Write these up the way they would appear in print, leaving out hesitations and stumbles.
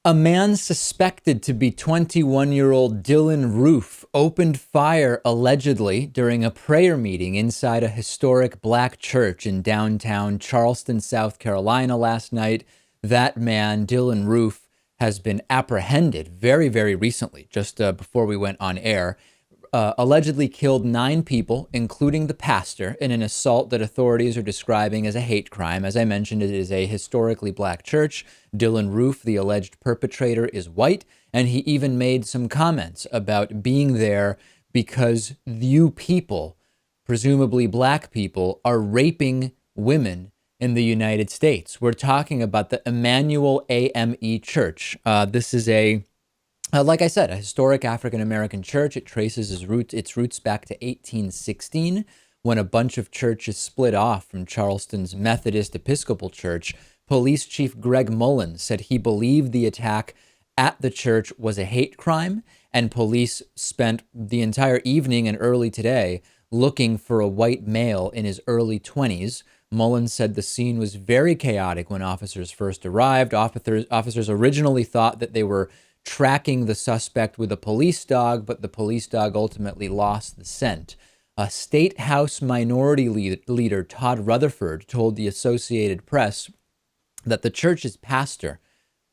A man suspected to be 21-year-old Dylan Roof opened fire allegedly during a prayer meeting inside a historic black church in downtown Charleston, South Carolina last night. That man, Dylan Roof, has been apprehended very, very recently, just before we went on air. Allegedly killed 9 people, including the pastor, in an assault that authorities are describing as a hate crime. As I mentioned, it is a historically black church. Dylan Roof, the alleged perpetrator, is white, and he even made some comments about being there because you people, presumably black people, are raping women in the United States. We're talking about the Emmanuel AME Church. This is like I said, a historic African-American church. It traces its roots back to 1816, when a bunch of churches split off from Charleston's Methodist Episcopal Church. Police Chief Greg Mullins said he believed the attack at the church was a hate crime, and police spent the entire evening and early today looking for a white male in his early 20s. Mullins said the scene was very chaotic when officers first arrived. Officers originally thought that they were tracking the suspect with a police dog, but the police dog ultimately lost the scent. A state House minority leader, Todd Rutherford, told the Associated Press that the church's pastor,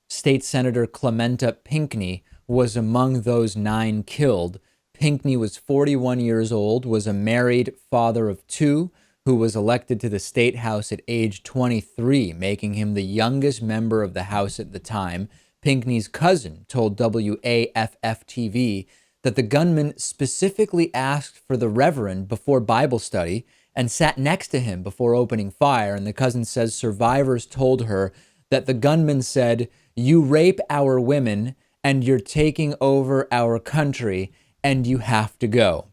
State Senator Clementa Pinckney, was among those 9 killed. Pinckney was 41 years old, was a married father of 2, who was elected to the state house at age 23, making him the youngest member of the House at the time. Pinckney's cousin told WAFF-TV that the gunman specifically asked for the reverend before Bible study and sat next to him before opening fire. And the cousin says survivors told her that the gunman said, "You rape our women and you're taking over our country and you have to go."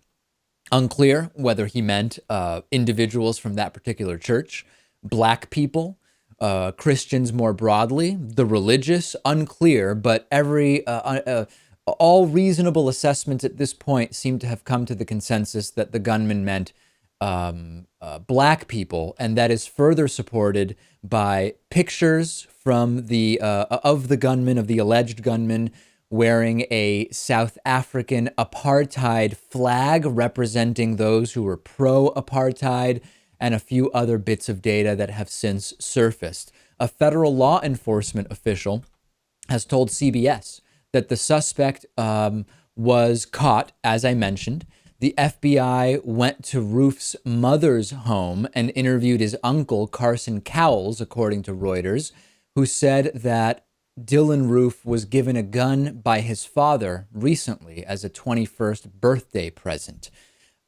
Unclear whether he meant individuals from that particular church, black people, Christians more broadly, the religious, unclear, but all reasonable assessments at this point seem to have come to the consensus that the gunman meant black people, and that is further supported by pictures from of the gunman, of the alleged gunman, wearing a South African apartheid flag representing those who were pro-apartheid, and a few other bits of data that have since surfaced. A federal law enforcement official has told CBS that the suspect was caught, as I mentioned. The FBI went to Roof's mother's home and interviewed his uncle, Carson Cowles, according to Reuters, who said that Dylan Roof was given a gun by his father recently as a 21st birthday present.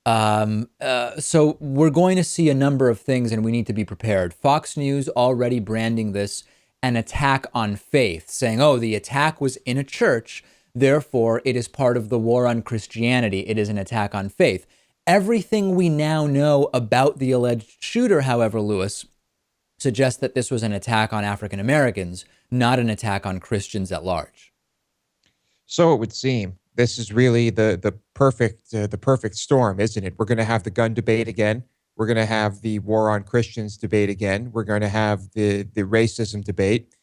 So we're going to see a number of things, and we need to be prepared. Fox News already branding this an attack on faith, saying, oh, the attack was in a church, therefore it is part of the war on Christianity. It is an attack on faith. Everything we now know about the alleged shooter, however, Lewis, suggests that this was an attack on African Americans, not an attack on Christians at large. So it would seem. This is really the perfect storm, isn't it? We're going to have the gun debate again. We're going to have the war on Christians debate again. We're going to have the racism debate,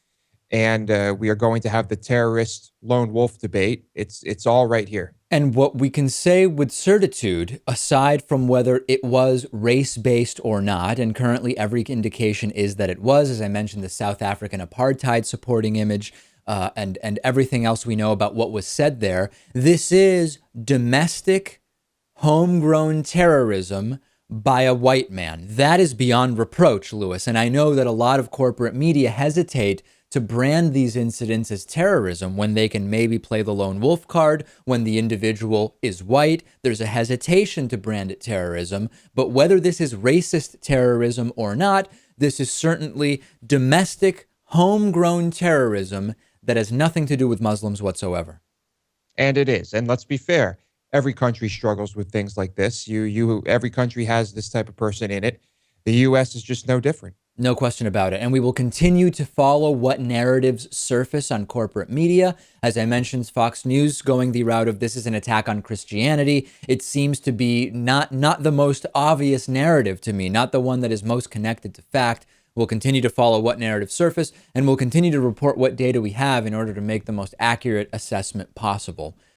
and we are going to have the terrorist lone wolf debate. It's all right here. And what we can say with certitude, aside from whether it was race-based or not, and currently every indication is that it was, as I mentioned, the South African apartheid supporting image, and everything else we know about what was said there. This is domestic, homegrown terrorism by a white man. That is beyond reproach, Lewis. And I know that a lot of corporate media hesitate to brand these incidents as terrorism when they can maybe play the lone wolf card. When the individual is white, there's a hesitation to brand it terrorism. But whether this is racist terrorism or not, this is certainly domestic, homegrown terrorism that has nothing to do with Muslims whatsoever. And it is. And let's be fair. Every country struggles with things like this. Every country has this type of person in it. The U.S. is just no different. No question about it. And we will continue to follow what narratives surface on corporate media. As I mentioned, Fox News going the route of this is an attack on Christianity. It seems to be not the most obvious narrative to me, not the one that is most connected to fact. We'll continue to follow what narratives surface, and we'll continue to report what data we have in order to make the most accurate assessment possible.